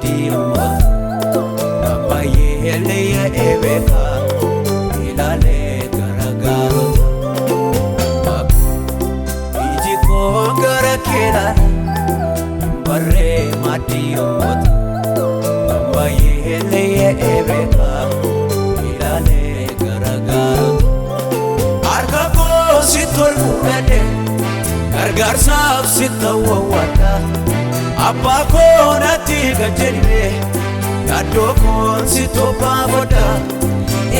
madiyamma Ambaye leya ebeka ilale garagaarota Iji koo gara keela barree madiyamma Ambaye leya ebeka ilale garagaarota Harka koo si tolmu fedhe gargaarsaaf si ta'uwwadha Abba koo natti gajedhime yaaddoo koon si tobbaafadha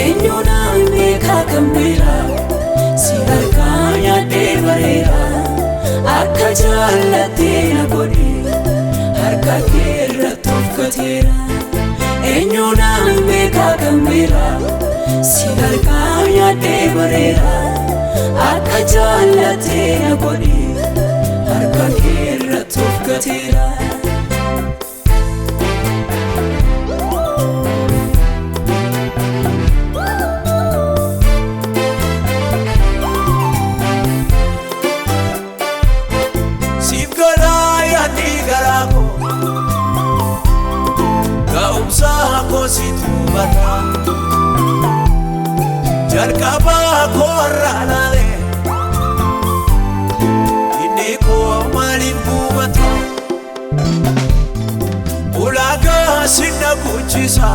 Eenyu naan beeka kan bira si harkaa nyaadhee bareera akka jaallattee na godhe harka kee irratti of gateera Eenyu naan beeka kan bira si harkaa nyaadhee bareera akka jaallattee na godhe harka kee irratti of gateera Siif galaa yaadni garaa koo ga'umsaa koo si tuubata jalqabaa koo irraa laalee inni koo maaliif gubata ulaagaa sinna guchisa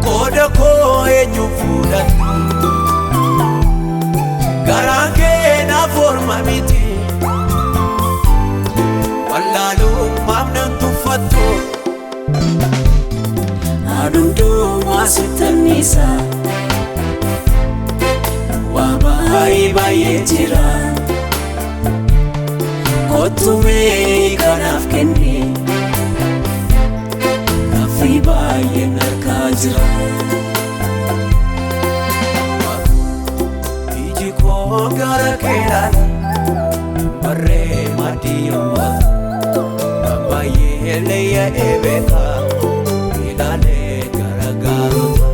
qooda koo eenyu fuudhata garaan kee naaf orma miti wallaalummaaf nan tuffattu Adumdumaa sittannisa waa baay'ee jira Kottumee kanaaf kenne gaaffii baay'een harkaa jira Iji koo gara keela barree madiyamma Ambaye leya ebeka ilale garagaarota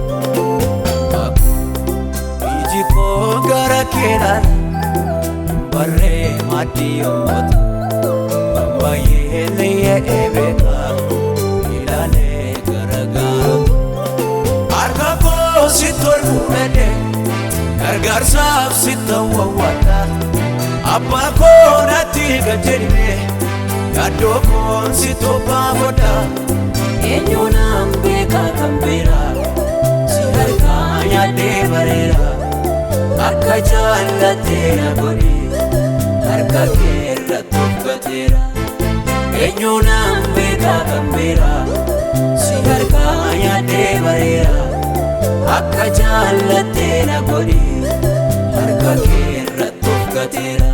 Iji koo gara keela barree madiyamma Ambaye leya ebeka ilale garagaarota Harka koo si tolmu fedhe gargaarsaaf si ta'uwwadha Abba koo natti gajedhime yaaddoo koon si tobbaafadha Eenyu naan beeka kan bira si harkaa nyaadhee bareera akka jaallattee na godhe harka kee irratti of gateera Eenyu naan beeka kan bira si harkaa nyaadhee bareera akka jaallattee na godhe harka kee irratti of gateera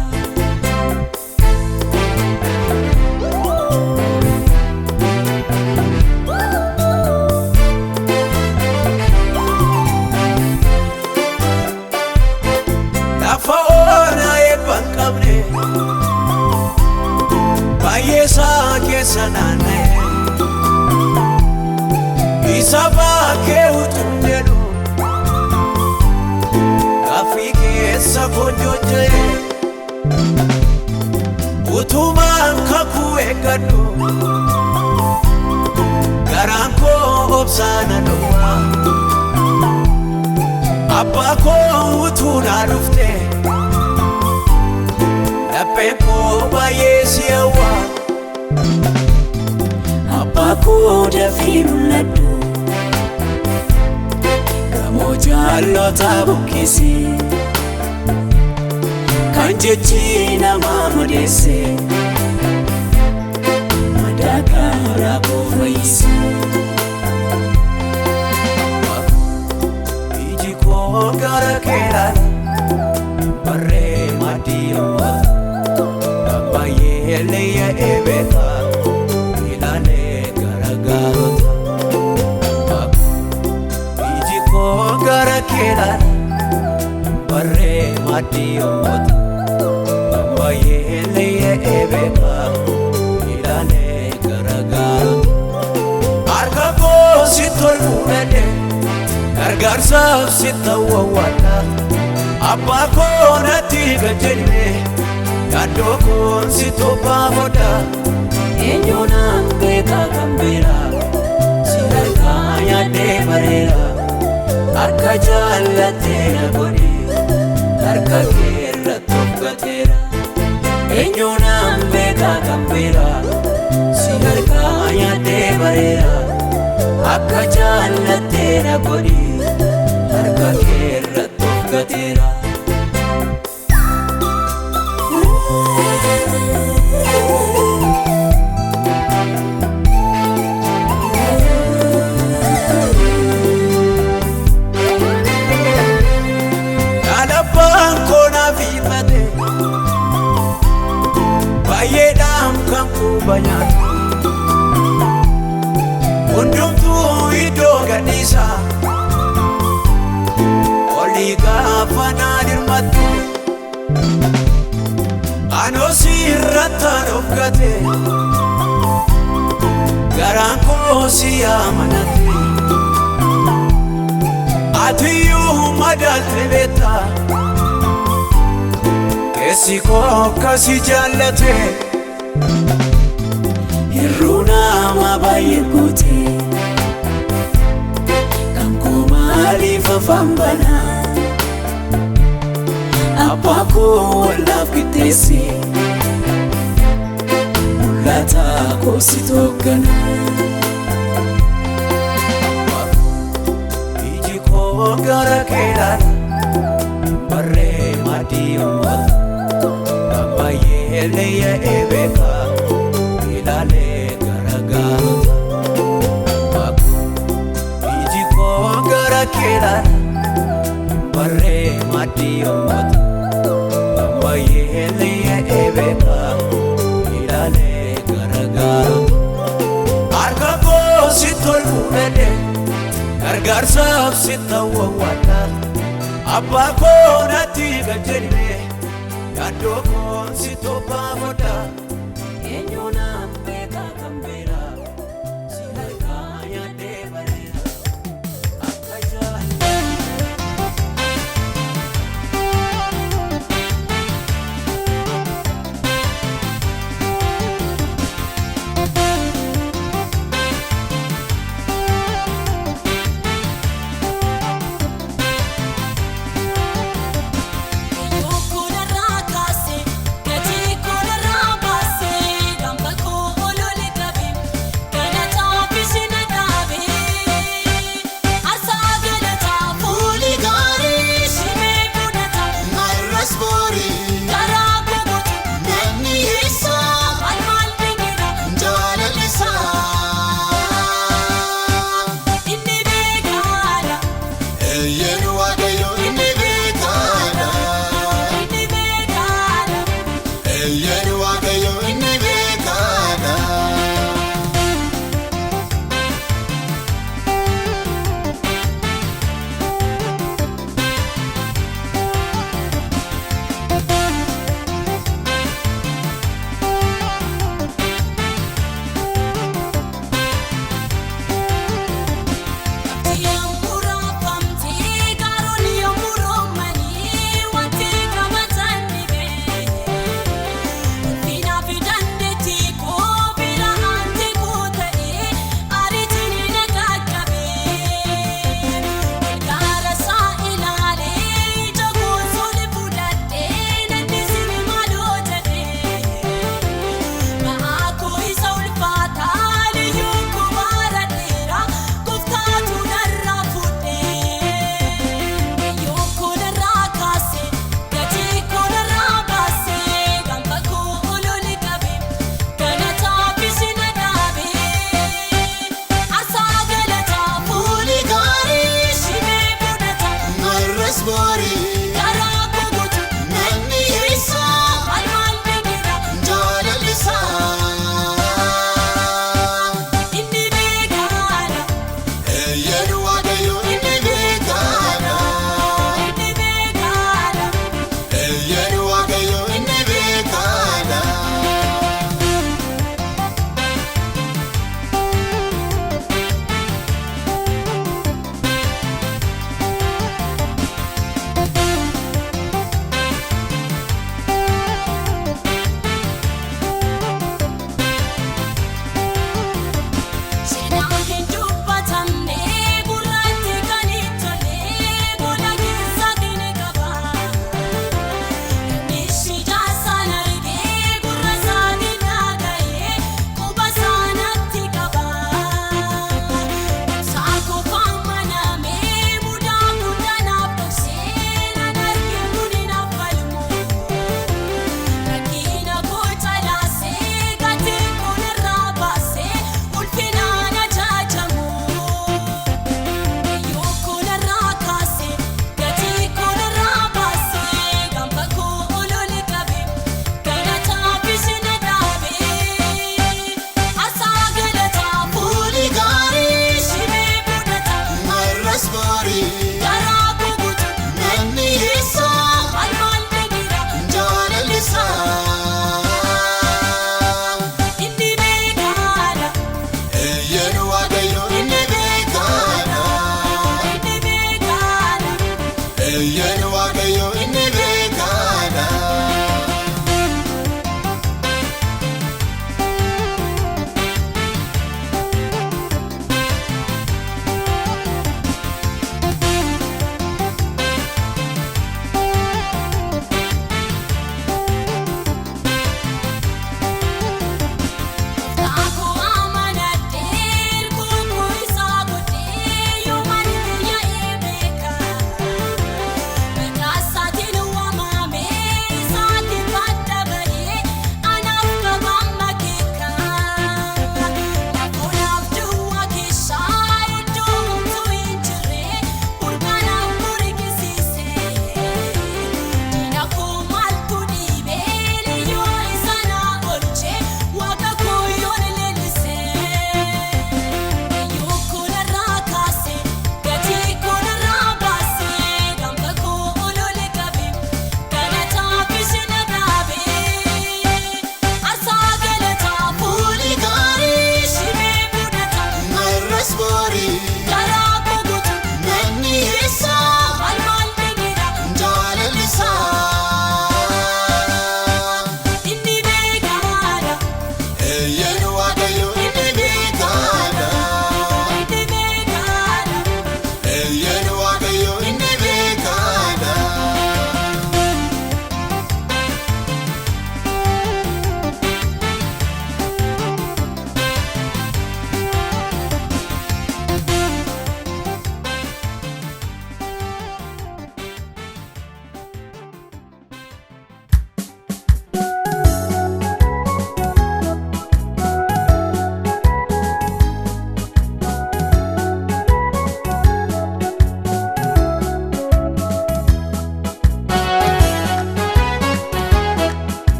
Lafa onaa eebban qabne baay'eesaa keessa naanna'e isa baakee utuun jedhu gaaffii keessa konjojjee utumaan kakuu eeggadhu garaan koo obsaana dhowwaa Abba koo utuu naa dhufte lapheen koo baay'ee si hawwa Abba koo dafii mul'adhu gamoo jaallotaa buqqisi kan jechi namaa mudeesse madaa garaa koo fayyisi Iji koo gara keela barree madiyamma Ambaye leya ebeka ilale garagaarota Iji koo gara keela barree madiyamma Ambaye leya ebeka ilale garagaarota Harka koo si tolmu fedhe gargaarsaaf si ta'uwwadha Abba koo natti gajedhime yaaddoo koon si tobbaafadha Eenyu naan beeka jaallatteera godhi harka kee irratti of gateera eenyuunaan beekaa kan beera si harkaa nyaadhee bareera akka jaallatteera godhi harka kee irratti of gateera. Baay'eedhaan kan quba nyaatu hundumtuu iddoo gadhiisa olii gaafa naan hirmattu anoo si irrattaan of gate garaan koo si amanate atiyyuu madaalte beekta keessi koo akkasi jaallate hirruu nama baay'ee goote kan koo maaliif afaan bana abbaa koo wallaaf qixxeesse mul'ata koo si tooggana iji koo gara kee ilaala barree maatii ummata Bayeleye ebeka ilale garagata Aku iji ko gara kela barre mati omot Bayeleye ebeka ilale garagata Arka ko sitol munede gargar sab sitawa wata Abba ko nati gajenme Yado kon si topa hoda Enyoonaan beekaa kan beera si harkaa nyaadhee bareera akka Gatii kun irraa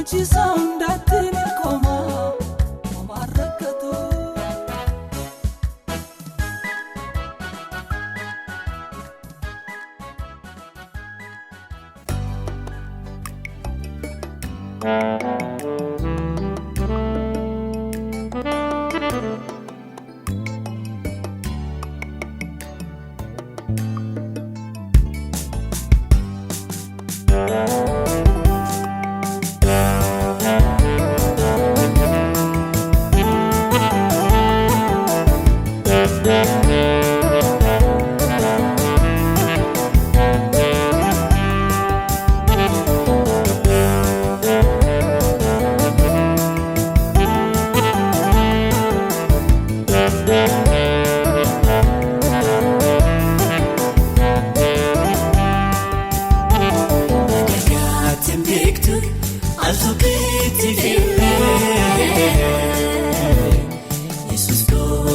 Chisondatin koma marakatu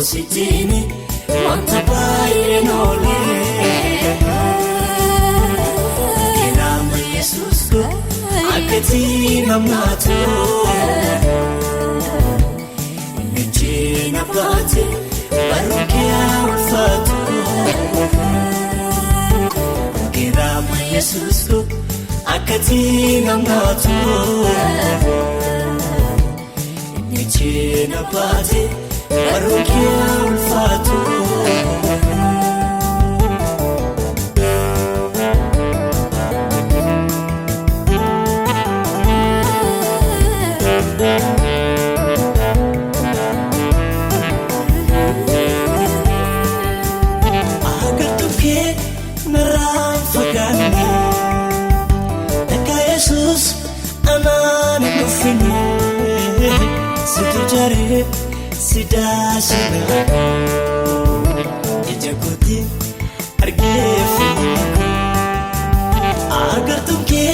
Sitini wanta bayenole Kirama Jesus ko akati namatu Nechina pati barukia ulfatu Kirama Jesus ko akati namatu Nechina pati Barukia ulfatu Agartuke narafagani Eka Jesus anani nufini Situjare Sidasina Ijakuti argefini Agartuke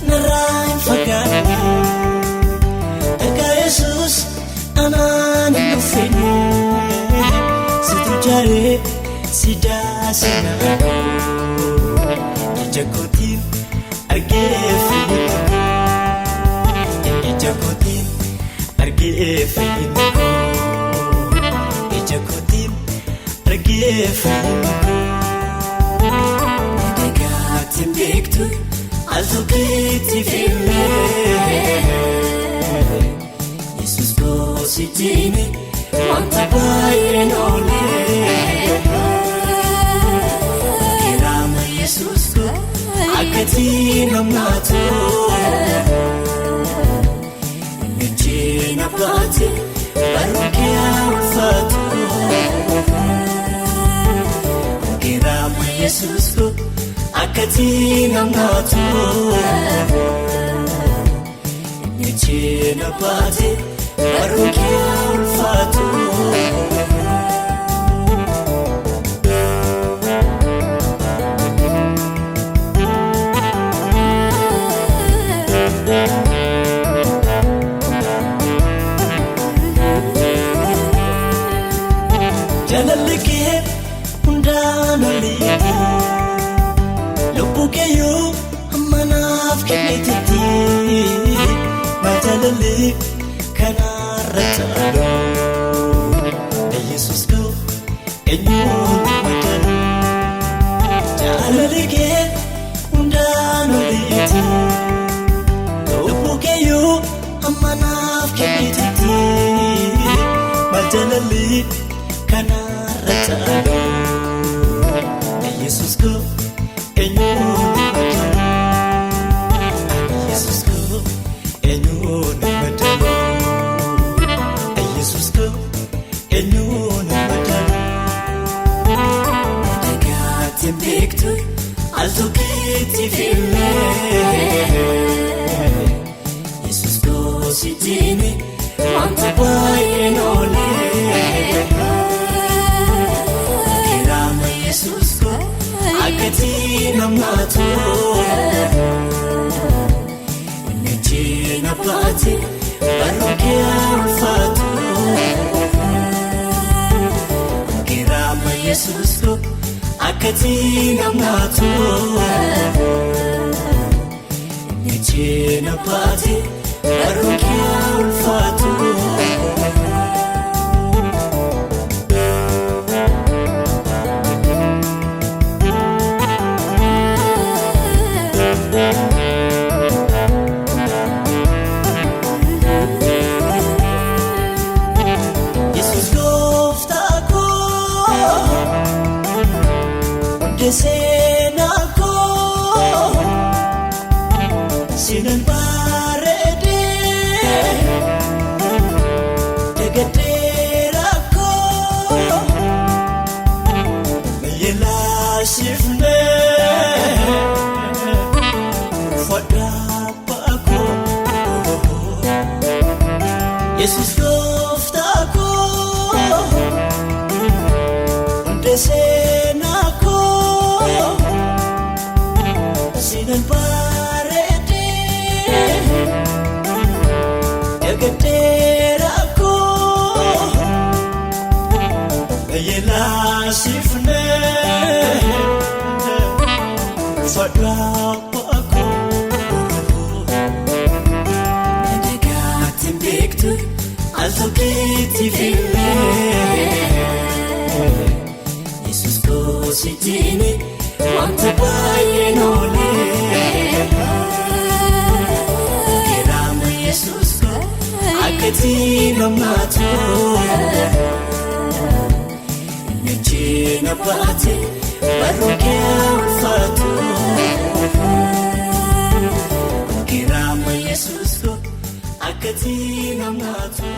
narain fagani Eka Jesus anani nufini Situjare sidasina Ijakuti argefini Ijakuti argefini Ijakutim argefini Negatim bektu altukiti filme Jesus ko sitini wanta bayenole Kirama Jesus ko akati namatu Nechina pati barukia ulfatu Kirama Jesus ko akati namatu Nechina pati barukia ulfatu Jalalike undanoliti Lupukeyo amanaf kinititi Majalalik kanarratalo Jesus ko enyun matalo Jalalike undanoliti Lupukeyo amanaf kinititi Majalalik kanarratalo Jesus ko enyun matalo Jesus ko enyun matalo Jesus ko enyun matalo Negatim bektu altukiti filme Jesus ko sitini wanta bayenole Kirama Jesus ko akati namatu Nechina pati barukia ulfatu Kirama Jesus ko akati namatu Nechina pati barruun kee ulfaatu. Yesus gooftaa koo seenaa koo sinan bareedee dagadee rakkoo yeelaashifnee fodhaa baakoo. Yesus gooftaa koo seenaa koo sinan bareedee dagadee rakkoo yeelaashifnee fodhaa baakoo. Nagaatiin beektu al tokkeetti filmee Yesus koositini wanta baay'een oolee. Kiraama Yesus koo akkati namnaatu nechina baate barruun kee ulfaatu. Kiraama Yesus koo akkati namnaatu.